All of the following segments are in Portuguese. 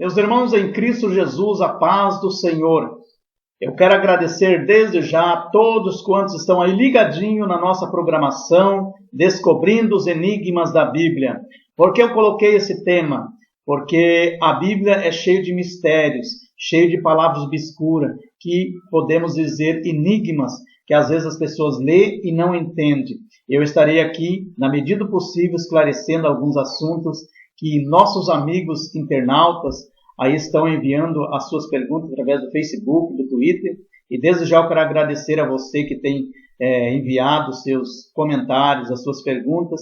Meus irmãos em Cristo Jesus, a paz do Senhor. Eu quero agradecer desde já a todos quantos estão aí ligadinho na nossa programação, descobrindo os enigmas da Bíblia. Por que eu coloquei esse tema? Porque a Bíblia é cheia de mistérios, cheia de palavras obscuras, que podemos dizer enigmas, que às vezes as pessoas lêem e não entendem. Eu estarei aqui, na medida do possível, esclarecendo alguns assuntos que nossos amigos internautas aí estão enviando as suas perguntas através do Facebook, do Twitter. E desde já eu quero agradecer a você que tem enviado seus comentários, as suas perguntas.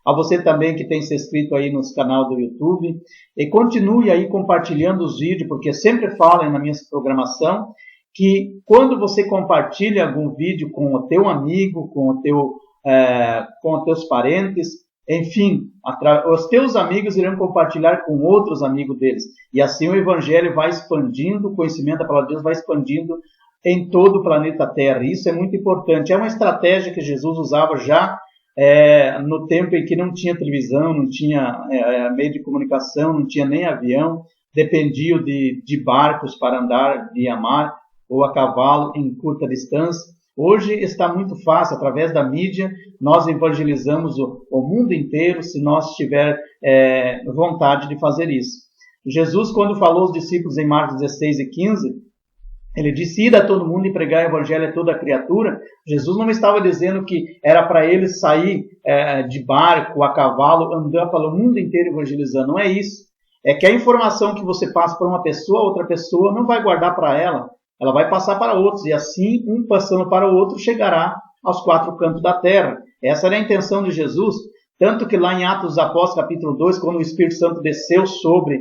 A você também que tem se inscrito aí no canal do YouTube. E continue aí compartilhando os vídeos, porque sempre falo na minha programação que quando você compartilha algum vídeo com o teu amigo, com os teus parentes, enfim, os teus amigos irão compartilhar com outros amigos deles. E assim o Evangelho vai expandindo, o conhecimento da palavra de Deus vai expandindo em todo o planeta Terra. Isso é muito importante. É uma estratégia que Jesus usava já no tempo em que não tinha televisão, não tinha meio de comunicação, não tinha nem avião, dependia de barcos para andar via mar ou a cavalo em curta distância. Hoje está muito fácil, através da mídia, nós evangelizamos o mundo inteiro, se nós tiver vontade de fazer isso. Jesus, quando falou aos discípulos em Marcos 16 e 15, ele disse, ida a todo mundo e pregar o evangelho a toda criatura. Jesus não estava dizendo que era para eles sair de barco, a cavalo, andando pelo mundo inteiro evangelizando. Não é isso. É que a informação que você passa para uma pessoa, outra pessoa não vai guardar para ela. Ela vai passar para outros, e assim, um passando para o outro, chegará aos quatro cantos da terra. Essa era a intenção de Jesus, tanto que lá em Atos dos Apóstolos, capítulo 2, quando o Espírito Santo desceu sobre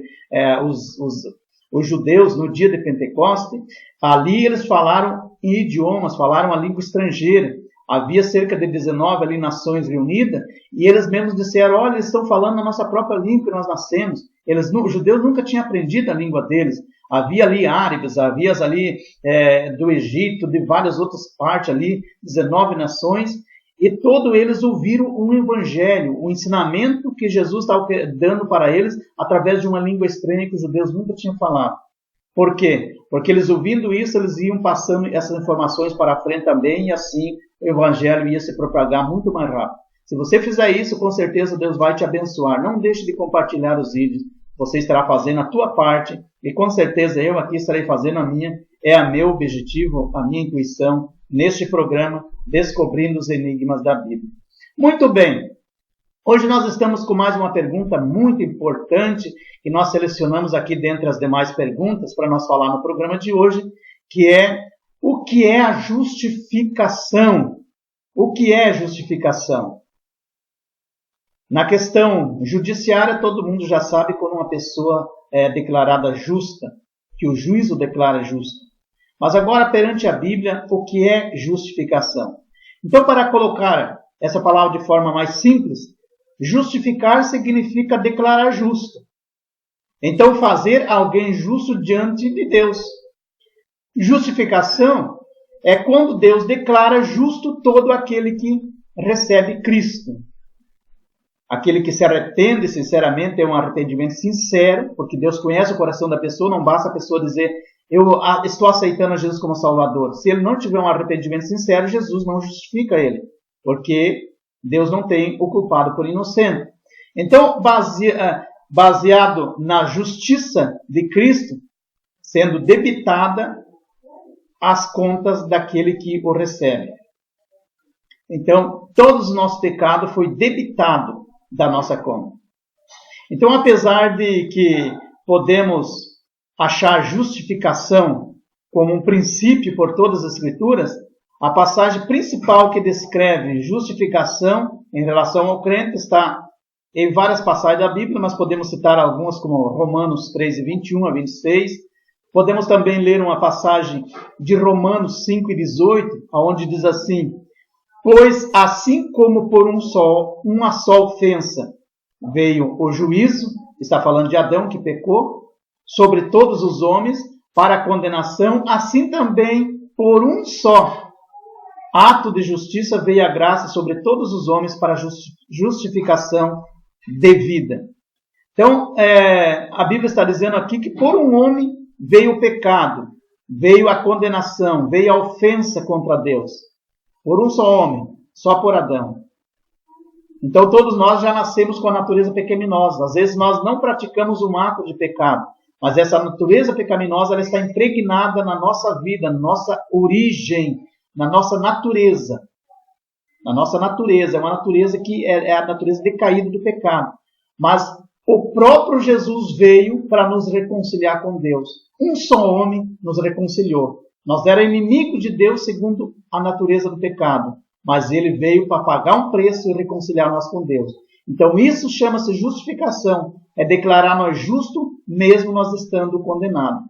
os judeus no dia de Pentecoste, ali eles falaram em idiomas, falaram a língua estrangeira. Havia cerca de 19 ali nações reunidas, e eles mesmos disseram, olha, eles estão falando a nossa própria língua que nós nascemos. Os judeus nunca tinham aprendido a língua deles. Havia ali árabes, havia ali do Egito, de várias outras partes ali, 19 nações, e todos eles ouviram um evangelho, um ensinamento que Jesus estava dando para eles através de uma língua estranha que os judeus nunca tinham falado. Por quê? Porque eles ouvindo isso, eles iam passando essas informações para a frente também, e assim o evangelho ia se propagar muito mais rápido. Se você fizer isso, com certeza Deus vai te abençoar. Não deixe de compartilhar os vídeos. Você estará fazendo a tua parte, e com certeza eu aqui estarei fazendo a minha. É o meu objetivo, a minha intuição, neste programa, Descobrindo os Enigmas da Bíblia. Muito bem, hoje nós estamos com mais uma pergunta muito importante, que nós selecionamos aqui dentre as demais perguntas, para nós falar no programa de hoje, que é, o que é a justificação? O que é justificação? Na questão judiciária, todo mundo já sabe quando uma pessoa é declarada justa, que o juiz o declara justo. Mas agora, perante a Bíblia, o que é justificação? Então, para colocar essa palavra de forma mais simples, justificar significa declarar justo. Então, fazer alguém justo diante de Deus. Justificação é quando Deus declara justo todo aquele que recebe Cristo. Aquele que se arrepende sinceramente, é um arrependimento sincero, porque Deus conhece o coração da pessoa, não basta a pessoa dizer, eu estou aceitando a Jesus como Salvador. Se ele não tiver um arrependimento sincero, Jesus não justifica ele, porque Deus não tem o culpado por inocente. Então, baseado na justiça de Cristo, sendo debitada as contas daquele que o recebe. Então, todos os nossos pecados foi debitado da nossa conta. Então, apesar de que podemos achar justificação como um princípio por todas as Escrituras, a passagem principal que descreve justificação em relação ao crente está em várias passagens da Bíblia, mas podemos citar algumas como Romanos 3, 21 a 26. Podemos também ler uma passagem de Romanos 5 e 18, onde diz assim, pois assim como por uma só ofensa veio o juízo, está falando de Adão que pecou, sobre todos os homens para a condenação, assim também por um só ato de justiça veio a graça sobre todos os homens para a justificação devida. Então, a Bíblia está dizendo aqui que por um homem veio o pecado, veio a condenação, veio a ofensa contra Deus. Por um só homem, só por Adão. Então todos nós já nascemos com a natureza pecaminosa. Às vezes nós não praticamos um ato de pecado, mas essa natureza pecaminosa ela está impregnada na nossa vida, na nossa origem, na nossa natureza. Na nossa natureza, é uma natureza que é a natureza decaída do pecado. Mas o próprio Jesus veio para nos reconciliar com Deus. Um só homem nos reconciliou. Nós éramos inimigos de Deus segundo a natureza do pecado. Mas ele veio para pagar um preço e reconciliar nós com Deus. Então isso chama-se justificação. É declarar nós justos, mesmo nós estando condenados.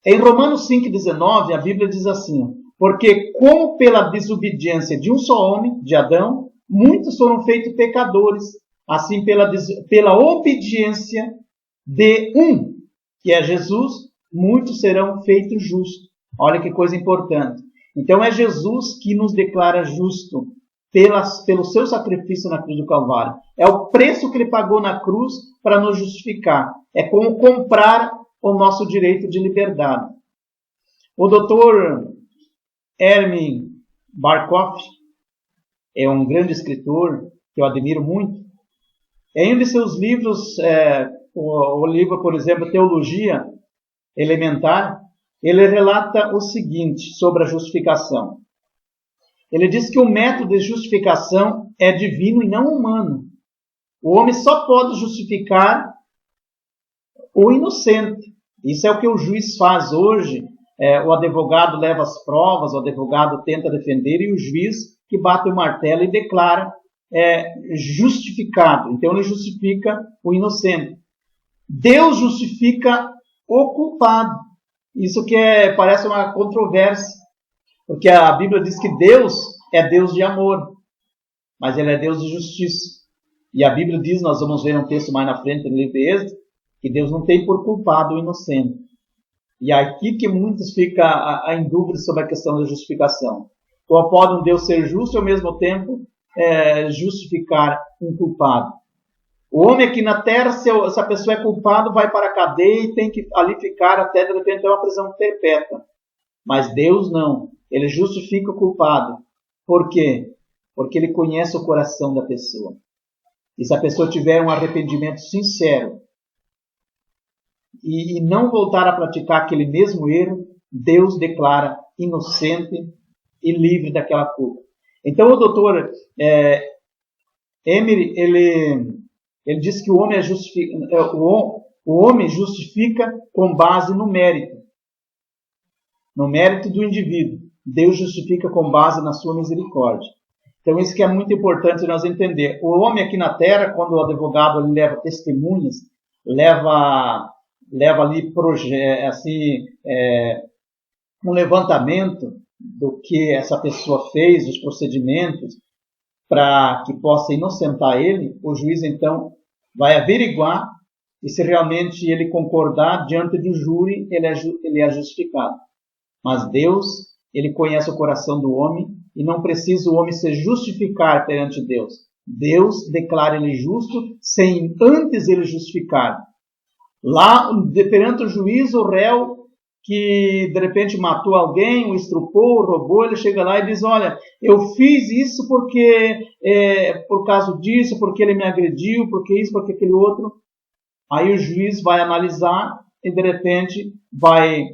Em Romanos 5,19, a Bíblia diz assim: porque como pela desobediência de um só homem, de Adão, muitos foram feitos pecadores, assim pela obediência de um, que é Jesus, muitos serão feitos justos. Olha que coisa importante. Então é Jesus que nos declara justo pelo seu sacrifício na cruz do Calvário. É o preço que ele pagou na cruz para nos justificar. É como comprar o nosso direito de liberdade. O doutor Erwin Barkoff é um grande escritor que eu admiro muito. Em um de seus livros, o livro, por exemplo, Teologia Elementar, ele relata o seguinte sobre a justificação. Ele diz que o método de justificação é divino e não humano. O homem só pode justificar o inocente. Isso é o que o juiz faz hoje. O advogado leva as provas, o advogado tenta defender e o juiz que bate o martelo e declara justificado. Então ele justifica o inocente. Deus justifica o culpado. Isso que parece uma controvérsia, porque a Bíblia diz que Deus é Deus de amor, mas Ele é Deus de justiça. E a Bíblia diz, nós vamos ver um texto mais na frente no livro de Êxodo, que Deus não tem por culpado o inocente. E é aqui que muitos ficam em dúvida sobre a questão da justificação. Como pode um Deus ser justo e ao mesmo tempo justificar um culpado? O homem aqui na terra, se a pessoa é culpada, vai para a cadeia e tem que ali ficar até de repente ter uma prisão perpétua. Mas Deus não. Ele justifica o culpado. Por quê? Porque Ele conhece o coração da pessoa. E se a pessoa tiver um arrependimento sincero e não voltar a praticar aquele mesmo erro, Deus declara inocente e livre daquela culpa. Então o doutor Emery, ele diz que o homem justifica com base no mérito do indivíduo. Deus justifica com base na sua misericórdia. Então isso que é muito importante nós entender. O homem aqui na terra, quando o advogado ele leva testemunhas, leva ali um levantamento do que essa pessoa fez, os procedimentos, para que possa inocentar ele, o juiz então vai averiguar e se realmente ele concordar diante do júri, ele é justificado. Mas Deus, Ele conhece o coração do homem e não precisa o homem se justificar perante Deus. Deus declara ele justo sem antes ele justificar. Lá, perante o juiz, o réu que de repente matou alguém, o estrupou, roubou, ele chega lá e diz, olha, eu fiz isso porque, por causa disso, porque ele me agrediu, porque isso, porque aquele outro. Aí o juiz vai analisar e de repente vai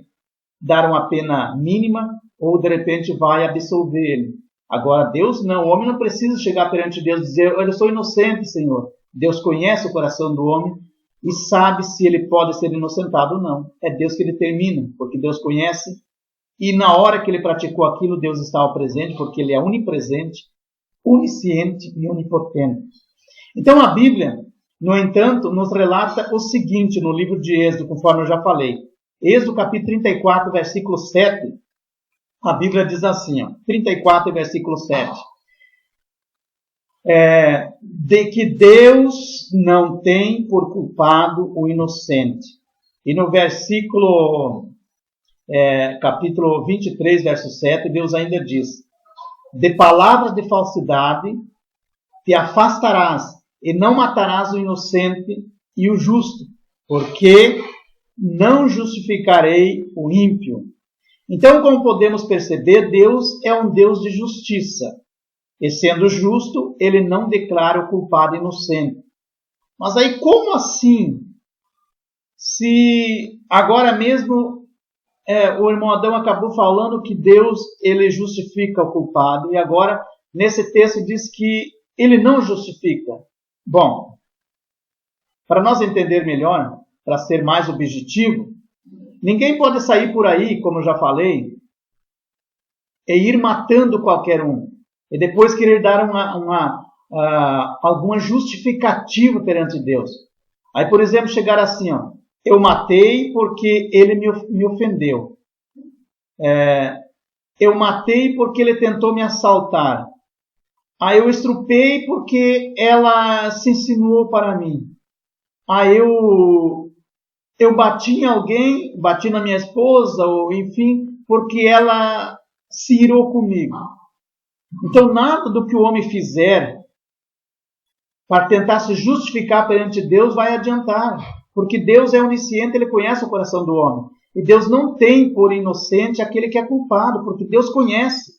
dar uma pena mínima ou de repente vai absolver ele. Agora Deus não, o homem não precisa chegar perante Deus e dizer, eu sou inocente, Senhor. Deus conhece o coração do homem e sabe se ele pode ser inocentado ou não. É Deus que determina, porque Deus conhece. E na hora que ele praticou aquilo, Deus estava presente, porque ele é onipresente, onisciente e onipotente. Então a Bíblia, no entanto, nos relata o seguinte no livro de Êxodo, conforme eu já falei. Êxodo capítulo 34, versículo 7, a Bíblia diz assim, 34, versículo 7. De que Deus não tem por culpado o inocente. E no versículo, capítulo 23, verso 7, Deus ainda diz, de palavras de falsidade te afastarás e não matarás o inocente e o justo, porque não justificarei o ímpio. Então, como podemos perceber, Deus é um Deus de justiça. E sendo justo, ele não declara o culpado inocente. Mas aí, como assim? Se agora mesmo o irmão Adão acabou falando que Deus ele justifica o culpado, e agora nesse texto diz que ele não justifica. Bom, para nós entender melhor, para ser mais objetivo, ninguém pode sair por aí, como eu já falei, e ir matando qualquer um, e depois querer dar alguma justificativa perante Deus. Aí, por exemplo, chegar assim, ó, eu matei porque ele me ofendeu. Eu matei porque ele tentou me assaltar. Aí eu estrupei porque ela se insinuou para mim. Aí eu bati em alguém, bati na minha esposa, ou enfim, porque ela se irou comigo. Então, nada do que o homem fizer para tentar se justificar perante Deus vai adiantar. Porque Deus é onisciente, ele conhece o coração do homem. E Deus não tem por inocente aquele que é culpado, porque Deus conhece.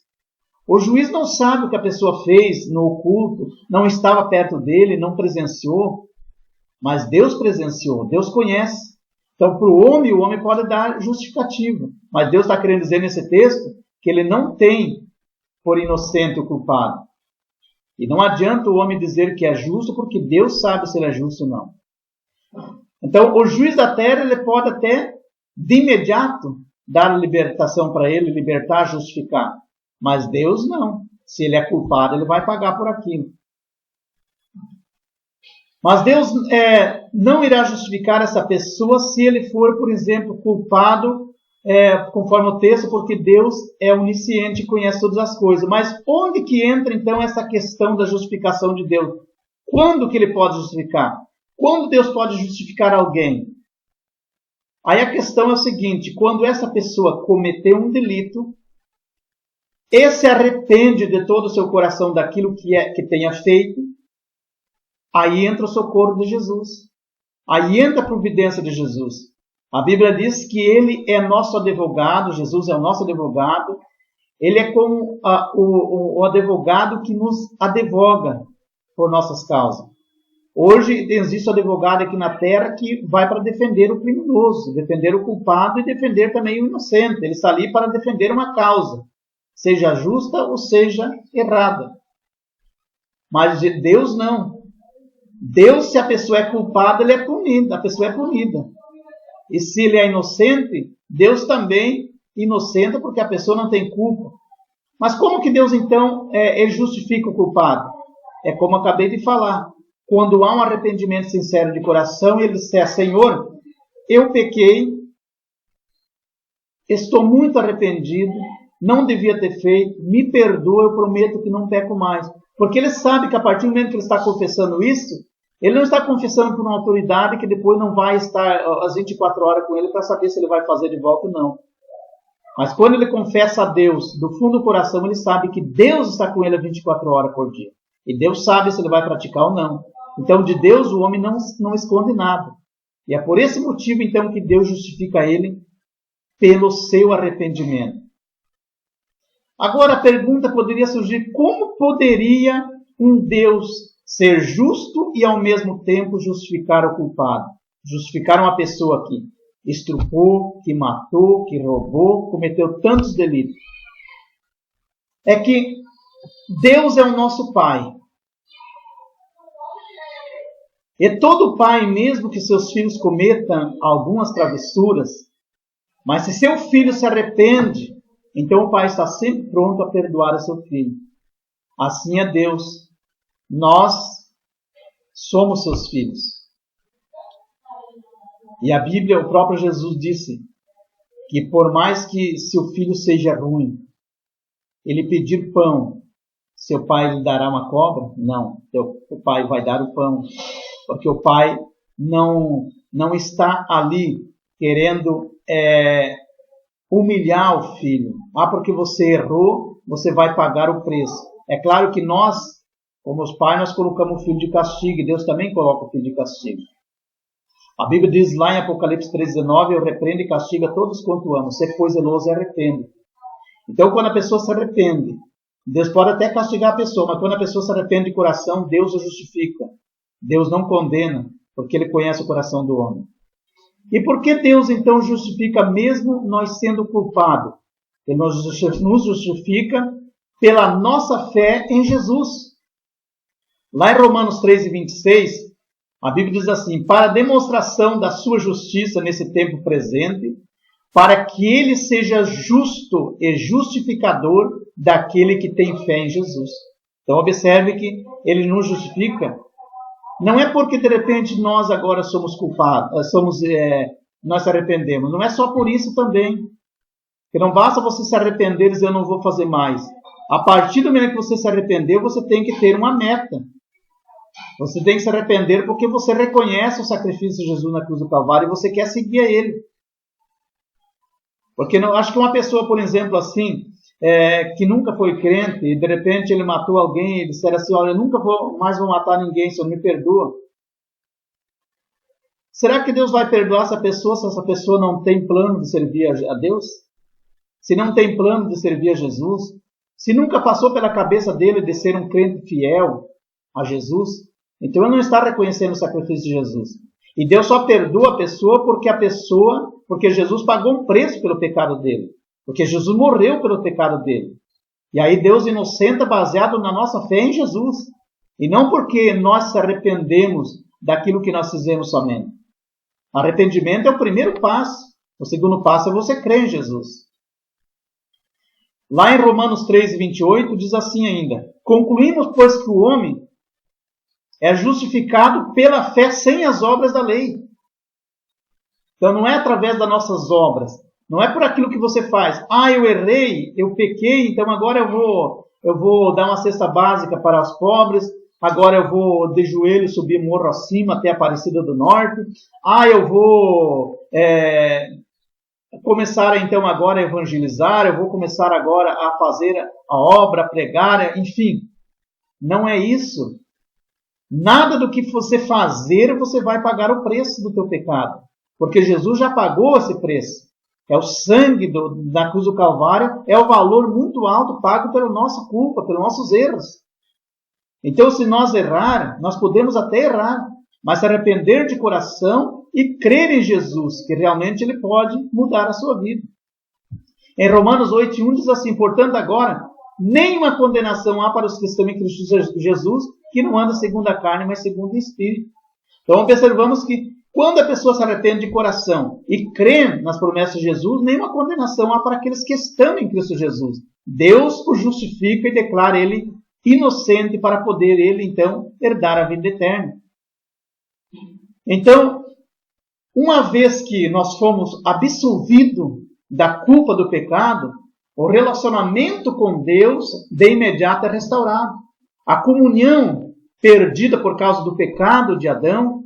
O juiz não sabe o que a pessoa fez no oculto, não estava perto dele, não presenciou. Mas Deus presenciou, Deus conhece. Então, para o homem pode dar justificativa. Mas Deus está querendo dizer nesse texto que ele não tem por inocente o culpado. E não adianta o homem dizer que é justo, porque Deus sabe se ele é justo ou não. Então, o juiz da terra ele pode até, de imediato, dar libertação para ele, libertar, justificar. Mas Deus não. Se ele é culpado, ele vai pagar por aquilo. Mas Deus não irá justificar essa pessoa se ele for, por exemplo, culpado, conforme o texto, porque Deus é onisciente e conhece todas as coisas. Mas onde que entra, então, essa questão da justificação de Deus? Quando que ele pode justificar? Quando Deus pode justificar alguém? Aí a questão é o seguinte, quando essa pessoa cometeu um delito, e se arrepende de todo o seu coração daquilo que tenha feito, aí entra o socorro de Jesus. Aí entra a providência de Jesus. A Bíblia diz que ele é nosso advogado, Jesus é o nosso advogado. Ele é como o advogado que nos advoga por nossas causas. Hoje existe o advogado aqui na terra que vai para defender o criminoso, defender o culpado e defender também o inocente. Ele está ali para defender uma causa, seja justa ou seja errada. Mas Deus não. Deus, se a pessoa é culpada, ele é punida, a pessoa é punida. E se ele é inocente, Deus também inocenta porque a pessoa não tem culpa. Mas como que Deus, então, ele justifica o culpado? É como eu acabei de falar. Quando há um arrependimento sincero de coração, ele disser, Senhor, eu pequei, estou muito arrependido, não devia ter feito, me perdoa, eu prometo que não peco mais. Porque ele sabe que a partir do momento que ele está confessando isso, ele não está confessando por uma autoridade que depois não vai estar às 24 horas com ele para saber se ele vai fazer de volta ou não. Mas quando ele confessa a Deus do fundo do coração, ele sabe que Deus está com ele 24 horas por dia. E Deus sabe se ele vai praticar ou não. Então, de Deus, o homem não esconde nada. E é por esse motivo, então, que Deus justifica ele pelo seu arrependimento. Agora, a pergunta poderia surgir, como poderia um Deus ser justo e, ao mesmo tempo, justificar o culpado? Justificar uma pessoa que estrupou, que matou, que roubou, cometeu tantos delitos. É que Deus é o nosso Pai. E todo pai, mesmo que seus filhos cometam algumas travessuras, mas se seu filho se arrepende, então o pai está sempre pronto a perdoar o seu filho. Assim é Deus. Nós somos seus filhos. E a Bíblia, o próprio Jesus disse que por mais que seu filho seja ruim, ele pedir pão, seu pai lhe dará uma cobra? Não, o pai vai dar o pão. Porque o pai não está ali querendo humilhar o filho. Porque você errou, você vai pagar o preço. É claro que nós Como os pais, nós colocamos o filho de castigo, e Deus também coloca o filho de castigo. A Bíblia diz lá em Apocalipse 3,19, eu repreendo e castigo a todos quanto amo. Se for zeloso e arrepende. Então, quando a pessoa se arrepende, Deus pode até castigar a pessoa, mas quando a pessoa se arrepende de coração, Deus o justifica. Deus não condena, porque Ele conhece o coração do homem. E por que Deus, então, justifica mesmo nós sendo culpados? Ele nos justifica pela nossa fé em Jesus. Lá em Romanos 3,26, a Bíblia diz assim, para a demonstração da sua justiça nesse tempo presente, para que ele seja justo e justificador daquele que tem fé em Jesus. Então observe que ele nos justifica, não é porque de repente nós agora somos culpados, nós se arrependemos, não é só por isso também. Porque não basta você se arrepender e dizer eu não vou fazer mais. A partir do momento que você se arrependeu, você tem que ter uma meta. Você tem que se arrepender porque você reconhece o sacrifício de Jesus na cruz do Calvário e você quer seguir a Ele. Porque não, acho que uma pessoa, por exemplo, assim, que nunca foi crente e de repente ele matou alguém e disser assim, olha, eu nunca mais vou matar ninguém, Senhor, me perdoa. Será que Deus vai perdoar essa pessoa se essa pessoa não tem plano de servir a Deus? Se não tem plano de servir a Jesus? Se nunca passou pela cabeça dele de ser um crente fiel a Jesus? Então ele não está reconhecendo o sacrifício de Jesus. E Deus só perdoa a pessoa porque Jesus pagou um preço pelo pecado dele. Porque Jesus morreu pelo pecado dele. E aí Deus inocenta baseado na nossa fé em Jesus. E não porque nós se arrependemos daquilo que nós fizemos somente. Arrependimento é o primeiro passo. O segundo passo é você crer em Jesus. Lá em Romanos 3,28 diz assim ainda. Concluímos, pois, que o homem é justificado pela fé sem as obras da lei. Então não é através das nossas obras. Não é por aquilo que você faz. Ah, eu errei, eu pequei, então agora eu vou dar uma cesta básica para os pobres. Agora eu vou de joelho subir morro acima até a Aparecida do Norte. Ah, eu vou começar então agora a evangelizar. Eu vou começar agora a fazer a obra, a pregar, enfim. Não é isso. Nada do que você fazer, você vai pagar o preço do teu pecado. Porque Jesus já pagou esse preço. É o sangue da cruz do Calvário, é o valor muito alto pago pela nossa culpa, pelos nossos erros. Então, se nós errar, nós podemos até errar, mas se arrepender de coração e crer em Jesus, que realmente Ele pode mudar a sua vida. Em Romanos 8,1 diz assim, portanto agora, nenhuma condenação há para os que estão em Cristo Jesus, que não andam segundo a carne, mas segundo o Espírito. Então observamos que quando a pessoa se arrepende de coração e crê nas promessas de Jesus, nenhuma condenação há para aqueles que estão em Cristo Jesus. Deus o justifica e declara ele inocente para poder ele, então, herdar a vida eterna. Então, uma vez que nós fomos absolvidos da culpa do pecado, o relacionamento com Deus de imediato é restaurado. A comunhão perdida por causa do pecado de Adão,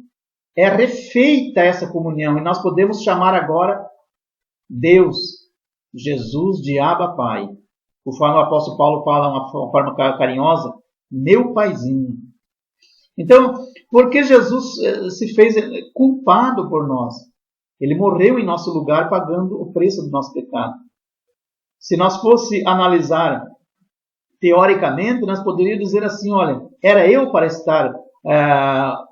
é refeita essa comunhão. E nós podemos chamar agora Deus, Jesus de Abba Pai. Conforme o apóstolo Paulo fala de uma forma carinhosa, meu paizinho. Então, por que Jesus se fez culpado por nós? Ele morreu em nosso lugar pagando o preço do nosso pecado. Se nós fosse analisar teoricamente, nós poderíamos dizer assim, olha, era eu para estar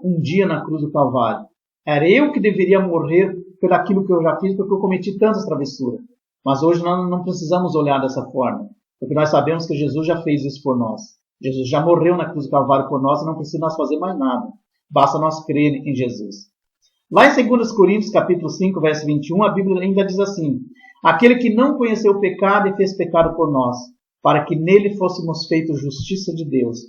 um dia na cruz do Calvário. Era eu que deveria morrer por aquilo que eu já fiz, porque eu cometi tantas travessuras. Mas hoje nós não precisamos olhar dessa forma, porque nós sabemos que Jesus já fez isso por nós. Jesus já morreu na cruz do Calvário por nós e não precisa nós fazer mais nada. Basta nós crer em Jesus. Lá em 2 Coríntios, capítulo 5, verso 21, a Bíblia ainda diz assim, aquele que não conheceu o pecado e fez pecado por nós, para que nele fôssemos feitos justiça de Deus.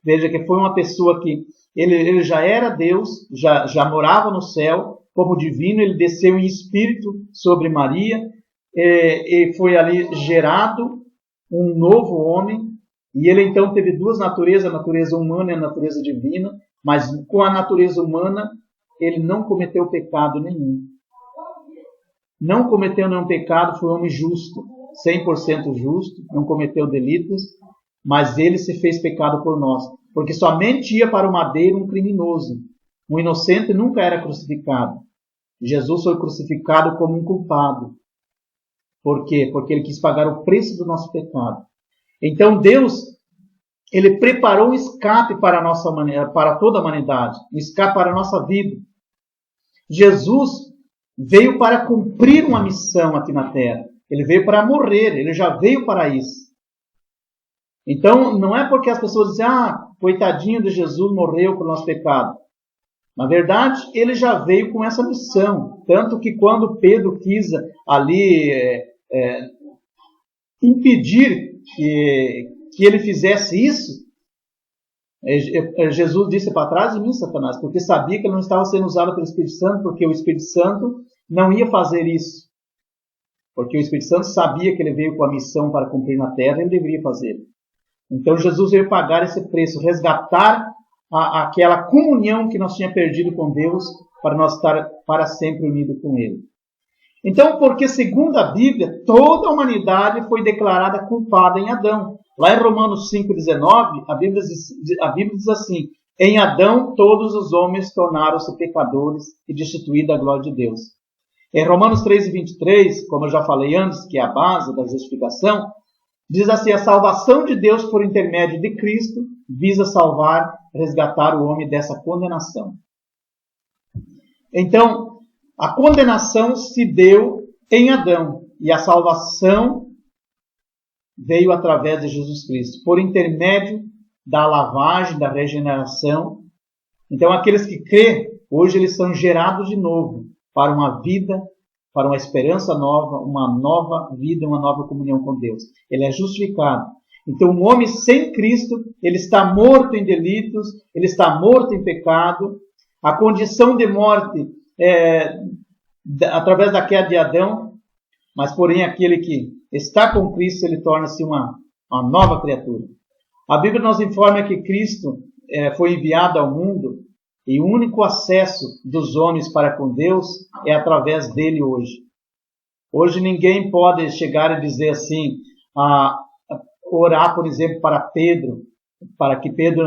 Veja que foi uma pessoa que ele já era Deus, já morava no céu, como divino, ele desceu em espírito sobre Maria, e foi ali gerado um novo homem, e ele então teve duas naturezas, a natureza humana e a natureza divina, mas com a natureza humana ele não cometeu pecado nenhum. Não cometeu nenhum pecado, foi um homem justo, 100% justo, não cometeu delitos, mas ele se fez pecado por nós. porque somente ia para o madeiro um criminoso. Um inocente nunca era crucificado. Jesus foi crucificado como um culpado. Por quê? Porque ele quis pagar o preço do nosso pecado. Então Deus, ele preparou um escape para toda a humanidade, um escape para a nossa vida. Jesus veio para cumprir uma missão aqui na Terra. Ele veio para morrer, ele já veio para isso. Então, não é porque as pessoas dizem, coitadinho de Jesus, morreu por nosso pecado. Na verdade, ele já veio com essa missão. Tanto que quando Pedro quis ali impedir que ele fizesse isso, Jesus disse para trás de mim, Satanás, porque sabia que ele não estava sendo usado pelo Espírito Santo, porque o Espírito Santo não ia fazer isso. Porque o Espírito Santo sabia que ele veio com a missão para cumprir na terra, ele deveria fazer. Então Jesus veio pagar esse preço, resgatar aquela comunhão que nós tínhamos perdido com Deus, para nós estar para sempre unidos com Ele. Então, porque segundo a Bíblia, toda a humanidade foi declarada culpada em Adão. Lá em Romanos 5,19, a Bíblia diz assim, em Adão todos os homens tornaram-se pecadores e destituídos da glória de Deus. Em Romanos 3,23, como eu já falei antes, que é a base da justificação, diz assim, a salvação de Deus por intermédio de Cristo visa salvar, resgatar o homem dessa condenação. Então, a condenação se deu em Adão e a salvação veio através de Jesus Cristo, por intermédio da lavagem, da regeneração. Então, aqueles que crêem, hoje eles são gerados de novo para uma vida, para uma esperança nova, uma nova vida, uma nova comunhão com Deus. Ele é justificado. Então, um homem sem Cristo, ele está morto em delitos, ele está morto em pecado. A condição de morte é através da queda de Adão, mas porém aquele que está com Cristo, ele torna-se uma nova criatura. A Bíblia nos informa que Cristo foi enviado ao mundo e o único acesso dos homens para com Deus é através dele hoje. Hoje ninguém pode chegar e dizer assim, orar, por exemplo, para Pedro, para que Pedro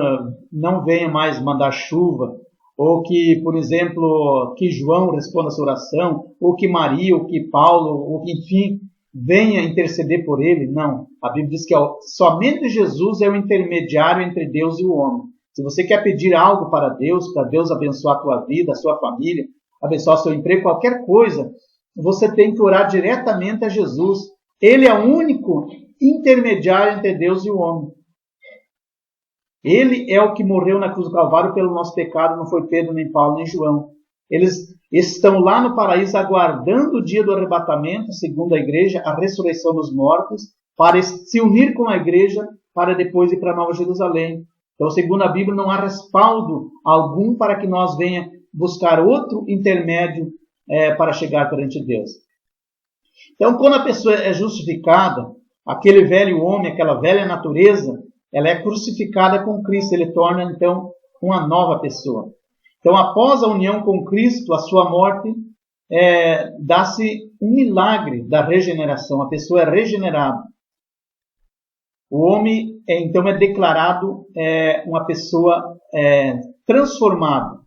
não venha mais mandar chuva, ou que, por exemplo, que João responda a sua oração, ou que Maria, ou que Paulo, ou que, enfim, venha interceder por ele. Não. A Bíblia diz que somente Jesus é o intermediário entre Deus e o homem. Se você quer pedir algo para Deus abençoar a tua vida, a sua família, abençoar o seu emprego, qualquer coisa, você tem que orar diretamente a Jesus. Ele é o único intermediário entre Deus e o homem. Ele é o que morreu na cruz do Calvário pelo nosso pecado, não foi Pedro, nem Paulo, nem João. Eles estão lá no paraíso aguardando o dia do arrebatamento, segundo a igreja, a ressurreição dos mortos, para se unir com a igreja, para depois ir para a Nova Jerusalém. Então, segundo a Bíblia, não há respaldo algum para que nós venha buscar outro intermédio para chegar perante Deus. Então, quando a pessoa é justificada, aquele velho homem, aquela velha natureza, ela é crucificada com Cristo, ele torna, então, uma nova pessoa. Então, após a união com Cristo, a sua morte, dá-se um milagre da regeneração, a pessoa é regenerada. O homem, então, é declarado uma pessoa transformada.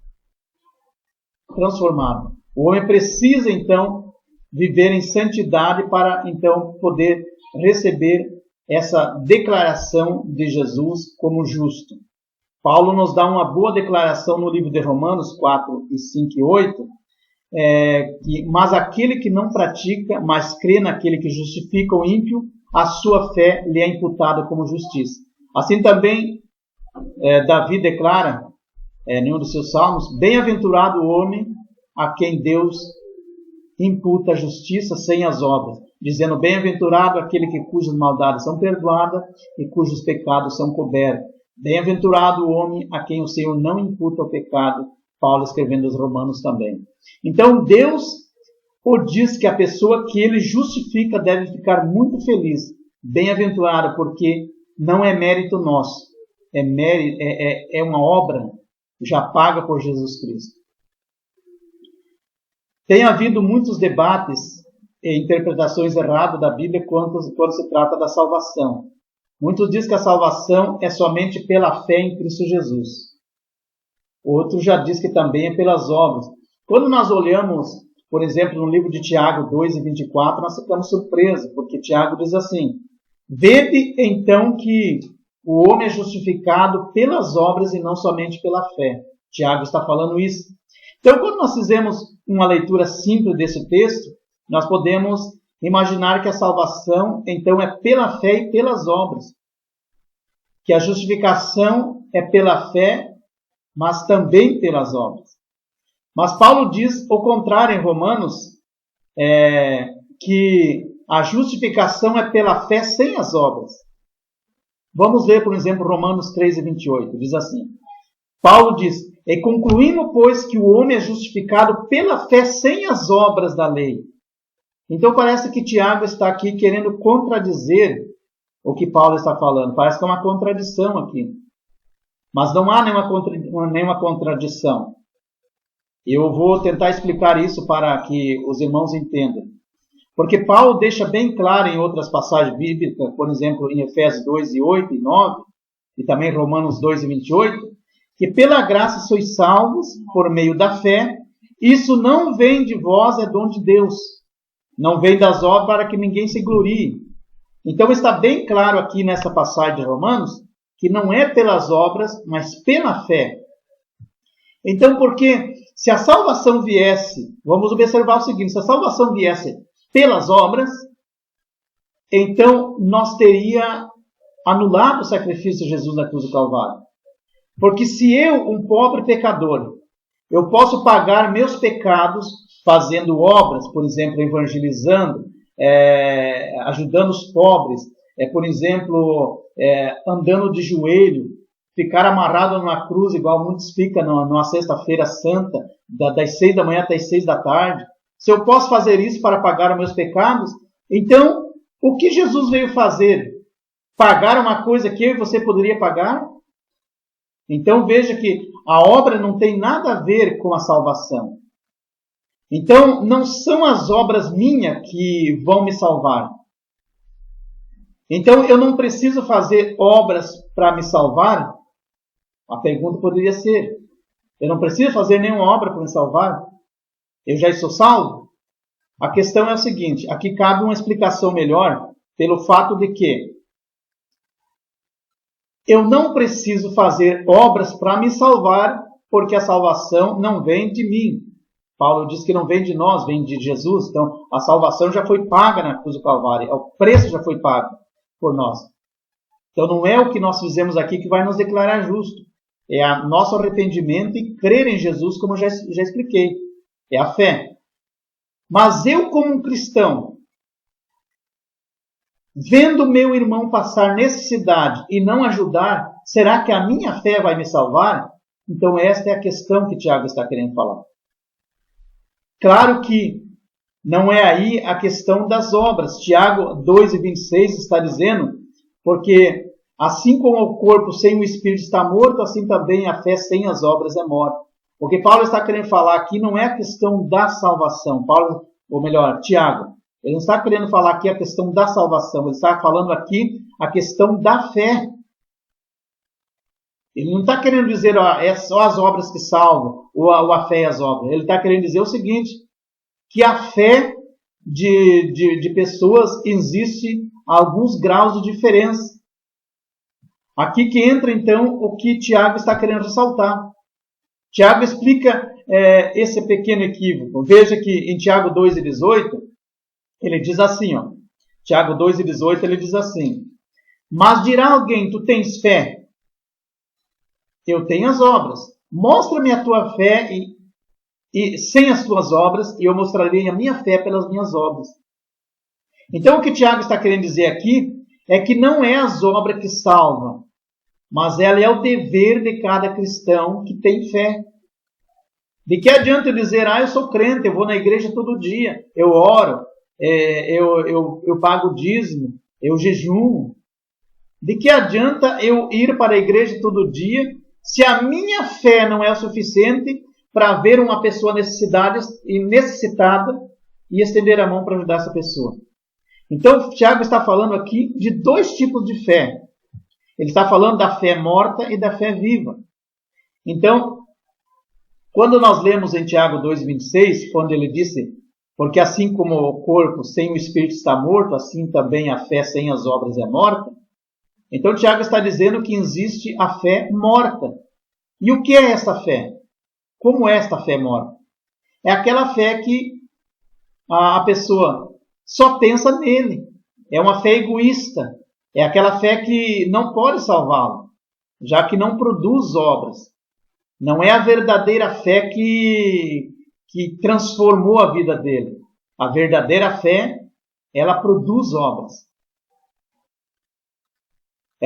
O homem precisa, então, viver em santidade para, então, poder receber essa declaração de Jesus como justo. Paulo nos dá uma boa declaração no livro de Romanos 4, 5 e 8, mas aquele que não pratica, mas crê naquele que justifica o ímpio, a sua fé lhe é imputada como justiça. Assim também, Davi declara, em um dos seus salmos, bem-aventurado o homem a quem Deus imputa a justiça sem as obras, dizendo, bem-aventurado aquele cujas maldades são perdoadas e cujos pecados são cobertos. Bem-aventurado o homem a quem o Senhor não imputa o pecado, Paulo escrevendo aos Romanos também. Então Deus diz que a pessoa que ele justifica deve ficar muito feliz, bem-aventurado, porque não é mérito nosso, é uma obra já paga por Jesus Cristo. Tem havido muitos debates e interpretações erradas da Bíblia quando se trata da salvação. Muitos dizem que a salvação é somente pela fé em Cristo Jesus. Outros já dizem que também é pelas obras. Quando nós olhamos, por exemplo, no livro de Tiago 2:24, nós ficamos surpresos, porque Tiago diz assim: vede então que o homem é justificado pelas obras e não somente pela fé. Tiago está falando isso. Então, quando nós fizemos uma leitura simples desse texto, nós podemos imaginar que a salvação, então, é pela fé e pelas obras. Que a justificação é pela fé, mas também pelas obras. Mas Paulo diz o contrário em Romanos, que a justificação é pela fé sem as obras. Vamos ver, por exemplo, Romanos 13:28. Diz assim: Paulo diz: e concluímos, pois, que o homem é justificado pela fé sem as obras da lei. Então parece que Tiago está aqui querendo contradizer o que Paulo está falando. Parece que é uma contradição aqui. Mas não há nenhuma contradição. Eu vou tentar explicar isso para que os irmãos entendam. Porque Paulo deixa bem claro em outras passagens bíblicas, por exemplo, em Efésios 2:8 e 9, e também Romanos 2:28, que pela graça sois salvos por meio da fé. Isso não vem de vós, é dom de Deus. Não vem das obras para que ninguém se glorie. Então está bem claro aqui nessa passagem de Romanos que não é pelas obras, mas pela fé. Então, porque se a salvação viesse, vamos observar o seguinte: se a salvação viesse pelas obras, então nós teria anulado o sacrifício de Jesus na cruz do Calvário. Porque se eu, um pobre pecador, eu posso pagar meus pecados fazendo obras, por exemplo, evangelizando, ajudando os pobres, por exemplo, andando de joelho, ficar amarrado numa cruz, igual muitos ficam numa sexta-feira santa, das 6 da manhã até as 6 da tarde. Se eu posso fazer isso para pagar os meus pecados, então o que Jesus veio fazer? Pagar uma coisa que eu e você poderia pagar? Então veja que a obra não tem nada a ver com a salvação. Então não são as obras minhas que vão me salvar. Então eu não preciso fazer obras para me salvar? A pergunta poderia ser: eu não preciso fazer nenhuma obra para me salvar? Eu já estou salvo? A questão é o seguinte: aqui cabe uma explicação melhor pelo fato de que eu não preciso fazer obras para me salvar, porque a salvação não vem de mim. Paulo diz que não vem de nós, vem de Jesus. Então, a salvação já foi paga na cruz do Calvário. O preço já foi pago por nós. Então, não é o que nós fizemos aqui que vai nos declarar justo. É o nosso arrependimento e crer em Jesus, como eu já expliquei. É a fé. Mas eu, como um cristão, vendo meu irmão passar necessidade e não ajudar, será que a minha fé vai me salvar? Então esta é a questão que Tiago está querendo falar. Claro que não é aí a questão das obras. Tiago 2:26 está dizendo, porque assim como o corpo sem o espírito está morto, assim também a fé sem as obras é morta. O que Paulo está querendo falar aqui não é a questão da salvação. Tiago, ele não está querendo falar aqui a questão da salvação, ele está falando aqui a questão da fé. Ele não está querendo dizer é só as obras que salvam, ou a fé e as obras. Ele está querendo dizer o seguinte, que a fé de pessoas existe alguns graus de diferença. Aqui que entra então o que Tiago está querendo ressaltar. Tiago explica esse pequeno equívoco. Veja que em Tiago 2:18, ele diz assim, Tiago 2:18, ele diz assim: mas dirá alguém, tu tens fé? Eu tenho as obras. Mostra-me a tua fé e sem as tuas obras, e eu mostrarei a minha fé pelas minhas obras. Então o que Tiago está querendo dizer aqui é que não é as obras que salvam, mas ela é o dever de cada cristão que tem fé. De que adianta eu dizer, eu sou crente, eu vou na igreja todo dia, eu oro, eu pago dízimo, eu jejuo. De que adianta eu ir para a igreja todo dia se a minha fé não é o suficiente para ver uma pessoa necessitada e estender a mão para ajudar essa pessoa? Então, Tiago está falando aqui de dois tipos de fé. Ele está falando da fé morta e da fé viva. Então, quando nós lemos em Tiago 2,26, quando ele disse, porque assim como o corpo sem o espírito está morto, assim também a fé sem as obras é morta. Então, Tiago está dizendo que existe a fé morta. E o que é esta fé? Como é esta fé morta? É aquela fé que a pessoa só pensa nele. É uma fé egoísta. É aquela fé que não pode salvá-lo, já que não produz obras. Não é a verdadeira fé que transformou a vida dele. A verdadeira fé, ela produz obras.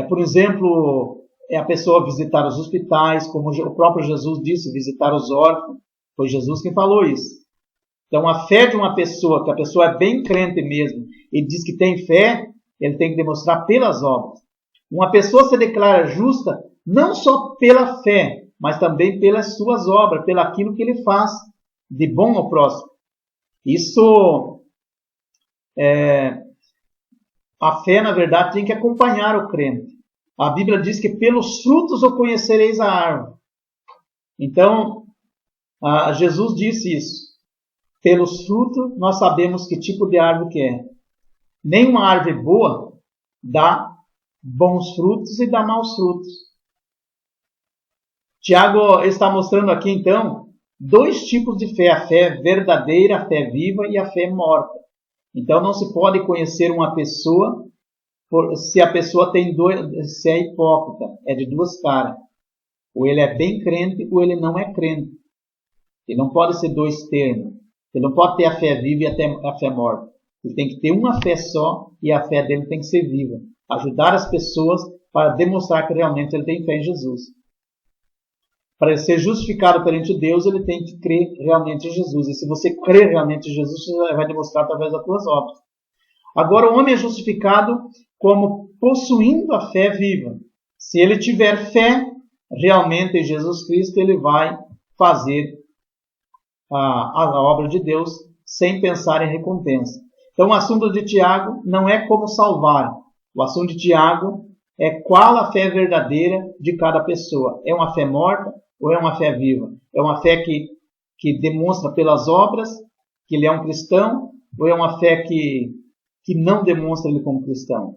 Por exemplo, a pessoa visitar os hospitais, como o próprio Jesus disse, visitar os órfãos. Foi Jesus quem falou isso. Então, a fé de uma pessoa, que a pessoa é bem crente mesmo, e diz que tem fé, ele tem que demonstrar pelas obras. Uma pessoa se declara justa não só pela fé, mas também pelas suas obras, pelo aquilo que ele faz de bom ao próximo. Isso, a fé, na verdade, tem que acompanhar o crente. A Bíblia diz que pelos frutos o conhecereis a árvore. Então, Jesus disse isso. Pelos frutos nós sabemos que tipo de árvore que é. Nenhuma árvore boa dá bons frutos e dá maus frutos. Tiago está mostrando aqui, então, dois tipos de fé. A fé verdadeira, a fé viva e a fé morta. Então, não se pode conhecer uma pessoa se a pessoa se é hipócrita. É de duas caras. Ou ele é bem crente ou ele não é crente. Ele não pode ser dois termos. Ele não pode ter a fé viva e a fé morta. Ele tem que ter uma fé só e a fé dele tem que ser viva. Ajudar as pessoas para demonstrar que realmente ele tem fé em Jesus. Para ele ser justificado perante Deus, ele tem que crer realmente em Jesus. E se você crer realmente em Jesus, você vai demonstrar através das suas obras. Agora, o homem é justificado como possuindo a fé viva. Se ele tiver fé realmente em Jesus Cristo, ele vai fazer a obra de Deus sem pensar em recompensa. Então, o assunto de Tiago não é como salvar. O assunto de Tiago é qual a fé verdadeira de cada pessoa. É uma fé morta ou é uma fé viva? É uma fé que demonstra pelas obras que ele é um cristão ou é uma fé que não demonstra ele como cristão?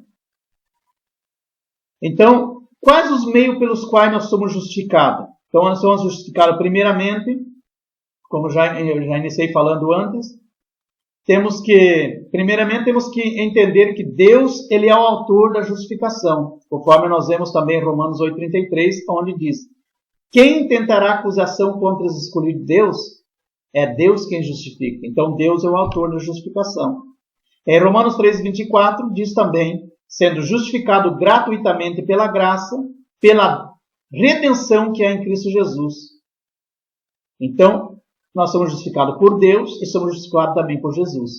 Então, quais os meios pelos quais nós somos justificados? Então, nós somos justificados primeiramente, como eu já iniciei falando antes, primeiramente temos que entender que Deus, ele é o autor da justificação, conforme nós vemos também em Romanos 8,33, onde diz: quem tentará acusação contra os escolhidos de Deus? É Deus quem justifica. Então Deus é o autor da justificação. Em Romanos 3,24 diz também: sendo justificado gratuitamente pela graça, pela redenção que há em Cristo Jesus. Então, nós somos justificados por Deus e somos justificados também por Jesus.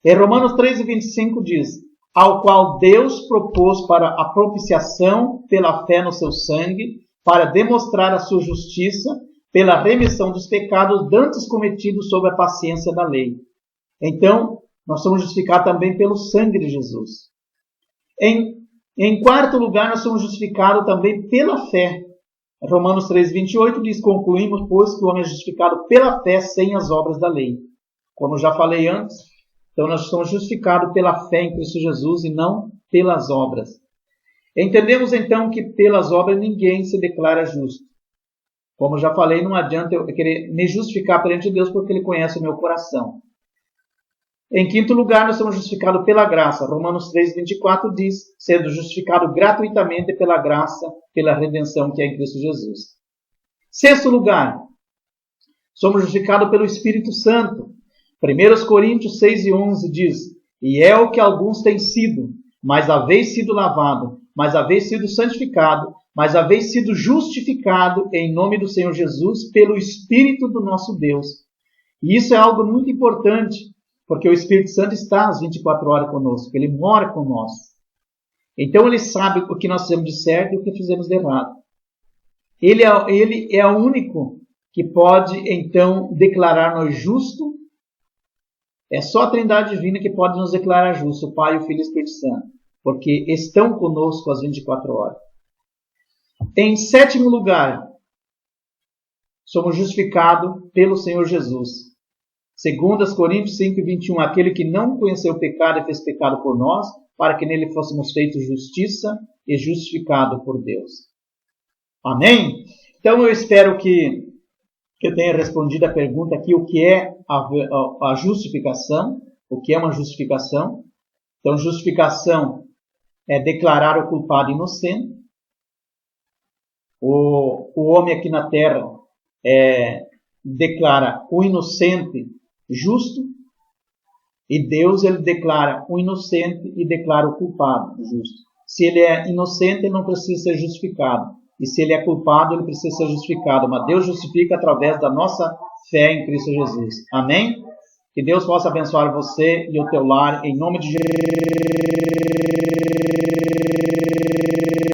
Em Romanos 3,25 diz: ao qual Deus propôs para a propiciação pela fé no seu sangue, para demonstrar a sua justiça, pela remissão dos pecados dantes cometidos sob a paciência da lei. Então, nós somos justificados também pelo sangue de Jesus. Em quarto lugar, nós somos justificados também pela fé. Romanos 3,28 diz: concluímos, pois, que o homem é justificado pela fé sem as obras da lei. Como eu já falei antes, então nós somos justificados pela fé em Cristo Jesus e não pelas obras. Entendemos então que pelas obras ninguém se declara justo. Como eu já falei, não adianta eu querer me justificar perante Deus porque Ele conhece o meu coração. Em quinto lugar, nós somos justificados pela graça. Romanos 3,24 diz: sendo justificado gratuitamente pela graça, pela redenção que é em Cristo Jesus. Sexto lugar, somos justificados pelo Espírito Santo. 1 Coríntios 6,11 diz: e é o que alguns têm sido, mas haveis sido lavado, mas haveis sido santificado, mas haveis sido justificado em nome do Senhor Jesus pelo Espírito do nosso Deus. E isso é algo muito importante, porque o Espírito Santo está às 24 horas conosco, ele mora conosco. Então ele sabe o que nós fizemos de certo e o que fizemos de errado. Ele é o único que pode, então, declarar-nos justo. É só a Trindade Divina que pode nos declarar justo, o Pai, o Filho e o Espírito Santo, porque estão conosco às 24 horas. Em sétimo lugar, somos justificados pelo Senhor Jesus. 2 Coríntios 5:21, aquele que não conheceu o pecado e fez pecado por nós, para que nele fôssemos feitos justiça e justificado por Deus. Amém? Então eu espero que eu tenha respondido a pergunta aqui, o que é a justificação, o que é uma justificação. Então justificação é declarar o culpado inocente. O homem aqui na terra declara o inocente justo, e Deus ele declara o inocente e declara o culpado justo. Se ele é inocente, ele não precisa ser justificado, e se ele é culpado, ele precisa ser justificado, mas Deus justifica através da nossa fé em Cristo Jesus. Amém? Que Deus possa abençoar você e o teu lar, em nome de Jesus.